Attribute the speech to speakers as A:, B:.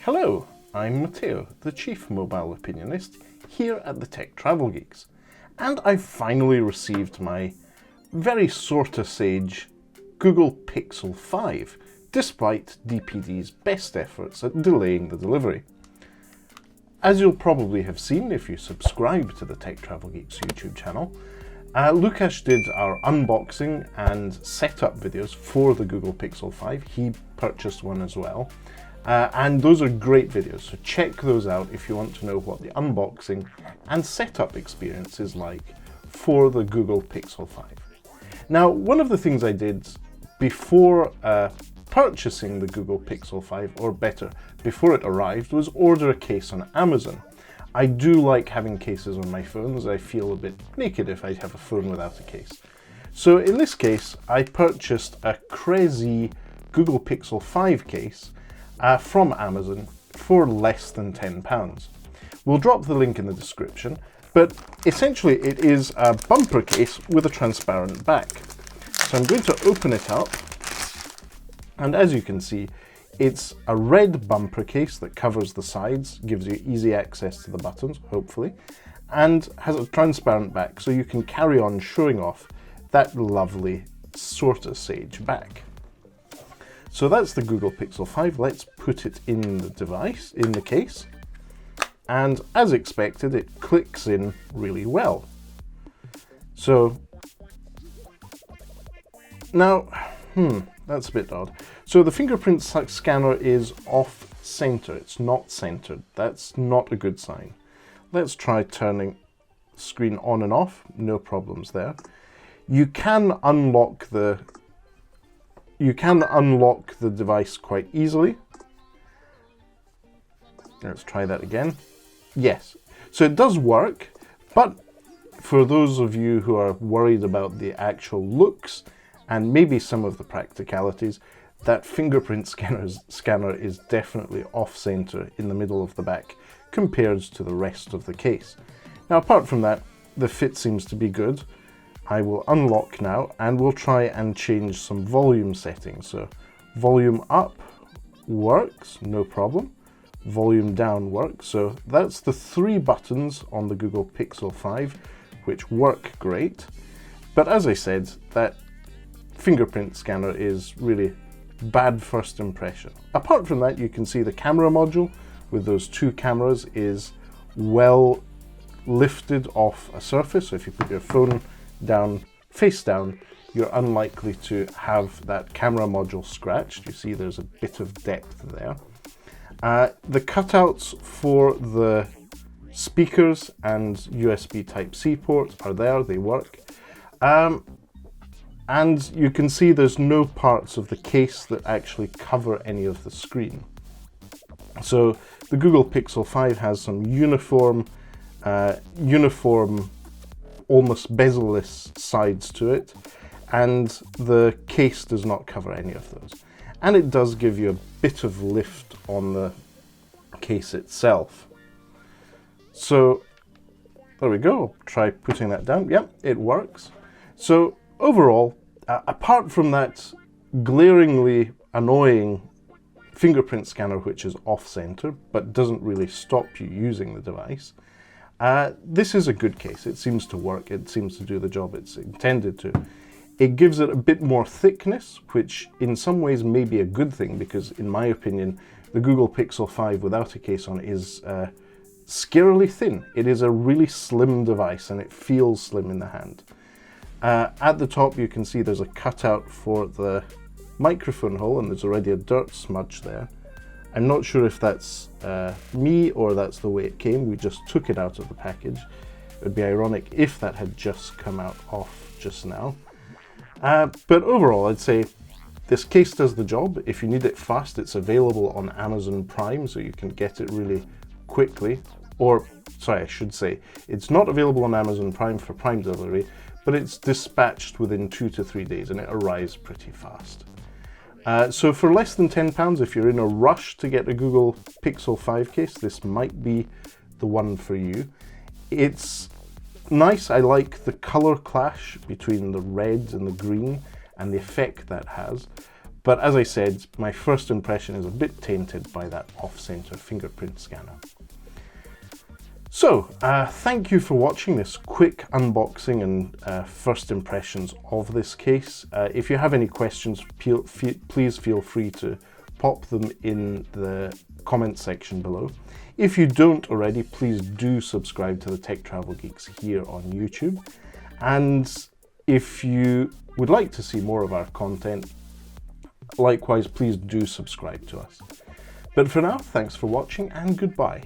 A: Hello, I'm Matteo, the Chief Mobile Opinionist, here at the Tech Travel Geeks, and I've finally received my very sorta sage Google Pixel 5, despite DPD's best efforts at delaying the delivery. As you'll probably have seen if you subscribe to the Tech Travel Geeks YouTube channel, Lukasz did our unboxing and setup videos for the Google Pixel 5. He purchased one as well. And those are great videos, so check those out if you want to know what the unboxing and setup experience is like for the Google Pixel 5. Now, one of the things I did before purchasing the Google Pixel 5, or better, before it arrived, was order a case on Amazon. I do like having cases on my phone, as I feel a bit naked if I have a phone without a case. So in this case, I purchased a Cresee Google Pixel 5 case from Amazon for less than £10. We'll drop the link in the description, but essentially it is a bumper case with a transparent back. So I'm going to open it up, and as you can see, it's a red bumper case that covers the sides, gives you easy access to the buttons, hopefully, and has a transparent back so you can carry on showing off that lovely sorta sage back. So that's the Google Pixel 5. Let's put it in the device, in the case, and as expected, it clicks in really well. So now, that's a bit odd. So the fingerprint scanner is off center. It's not centered. That's not a good sign. Let's try turning the screen on and off. No problems there. You can unlock the device quite easily. Let's try that again. Yes. So it does work, but for those of you who are worried about the actual looks and maybe some of the practicalities, that fingerprint scanner is definitely off-center in the middle of the back compared to the rest of the case. Now, apart from that, the fit seems to be good. I will unlock now and we'll try and change some volume settings. So volume up works, no problem. Volume down works. So that's the 3 buttons on the Google Pixel 5, which work great. But as I said, that fingerprint scanner is really bad first impression. Apart from that, you can see the camera module with those 2 cameras is well lifted off a surface. So if you put your phone down, face down, you're unlikely to have that camera module scratched. You see there's a bit of depth there. The cutouts for the speakers and USB Type-C ports are there, they work. And you can see there's no parts of the case that actually cover any of the screen. So the Google Pixel 5 has some uniform, almost bezel-less sides to it, and the case does not cover any of those. And it does give you a bit of lift on the case itself. So there we go. Try putting that down. Yep, it works. So overall, apart from that glaringly annoying fingerprint scanner, which is off-center but doesn't really stop you using the device, this is a good case. It seems to work. It seems to do the job it's intended to. It gives it a bit more thickness, which in some ways may be a good thing, because in my opinion, the Google Pixel 5 without a case on is scarily thin. It is a really slim device and it feels slim in the hand. At the top, you can see there's a cutout for the microphone hole, and there's already a dirt smudge there. I'm not sure if that's me or that's the way it came. We just took it out of the package. It would be ironic if that had just come out off just now. But overall, I'd say this case does the job. If you need it fast, it's available on Amazon Prime, so you can get it really quickly. Or, sorry, I should say, it's not available on Amazon Prime for Prime delivery, but it's dispatched within 2 to 3 days and it arrives pretty fast. So for less than £10, if you're in a rush to get a Google Pixel 5 case, this might be the one for you. It's nice. I like the color clash between the red and the green and the effect that has. But as I said, my first impression is a bit tainted by that off-center fingerprint scanner. So, thank you for watching this quick unboxing and first impressions of this case. If you have any questions, please feel free to pop them in the comment section below. If you don't already, please do subscribe to the Tech Travel Geeks here on YouTube. And if you would like to see more of our content, likewise, please do subscribe to us. But for now, thanks for watching and goodbye.